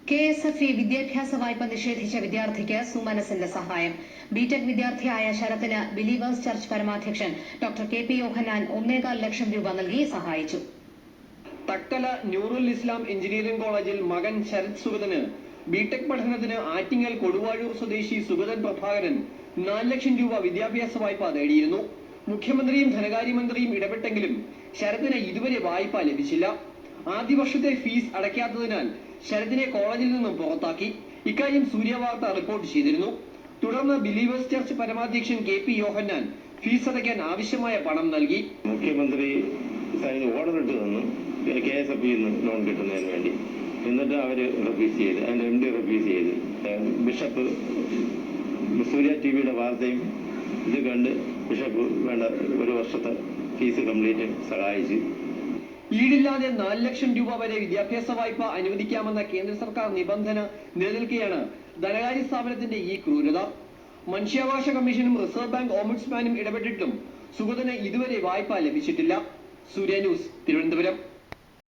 KSFE വിദ്യാഭ്യാസ വായ്പ നിഷേധിച്ച വിദ്യാർത്ഥിക്ക് സുമനസിന്റെ സഹായം. ബിടെക് വിദ്യാർത്ഥിയായ ശരത്തിന് ബിലീവേഴ്സ് ചർച്ച് പരമാധ്യക്ഷൻ ഡോക്ടർ KP യോഹന്നാൻ 1.25 ലക്ഷം രൂപ നൽകി സഹായിച്ചു. തക്കല ന്യൂറുൽ ഇസ്ലാം എഞ്ചിനീയറിംഗ് കോളേജിൽ മകൻ ശരത് സുഗതന് ബിടെക് പഠനത്തിന് ആറ്റിങ്ങൽ കൊടുവാഴൂർ സ്വദേശി സുഗതൻ പ്രഭാകരൻ 4 ലക്ഷം രൂപ വിദ്യാഭ്യാസ വായ്പ നേടിയിരുന്നു. മുഖ്യമന്ത്രിയും ധനകാര്യമന്ത്രിയും ഇടപെട്ടെങ്കിലും ശരത്തിന് ഇതുവരെ വായ്പ ലഭിച്ചില്ല. ആദ്യ വർഷത്തെ ഫീസ് അടയ്ക്കാത്തതിനാൽ ശരത്തിനെ കോളേജിൽ നിന്നും പുറത്താക്കി. ഇക്കാര്യം സൂര്യവാർത്ത റിപ്പോർട്ട് ചെയ്തിരുന്നു. തുടർന്ന് ബിലീവേഴ്സ് ചർച്ച് പരമാധ്യക്ഷൻ KP യോഹന്നാൻ ഫീസ് അടയ്ക്കാൻ ആവശ്യമായ പണം നൽകി. മുഖ്യമന്ത്രി ഓർഡർ ഇട്ട് തന്നു KSFE ലോൺ കിട്ടുന്നതിന് വേണ്ടി. എന്നിട്ട് അവർ റിഫ്യൂസ് ചെയ്ത്, അതിൻ്റെ MD റിഫ്യൂസ് ചെയ്ത്. ബിഷപ്പ് സൂര്യ TVയുടെ വാർത്തയും ഇത് കണ്ട് ബിഷപ്പ് വേണ്ട 1 വർഷത്തെ ഫീസ് കംപ്ലീറ്റ് സഹായിച്ചു. ഈടില്ലാതെ 4 ലക്ഷം രൂപ വരെ വിദ്യാഭ്യാസ വായ്പ അനുവദിക്കാമെന്ന കേന്ദ്ര സർക്കാർ നിബന്ധന നിലനിൽക്കെയാണ് ധനകാര്യ സ്ഥാപനത്തിന്റെ ഈ ക്രൂരത. മനുഷ്യാവകാശ കമ്മീഷനും റിസർവ് ബാങ്ക് ഓംബുഡ്സ്മാനും ഇടപെട്ടിട്ടും സുഗതന് ഇതുവരെ വായ്പ ലഭിച്ചിട്ടില്ല. സൂര്യ ന്യൂസ്, തിരുവനന്തപുരം.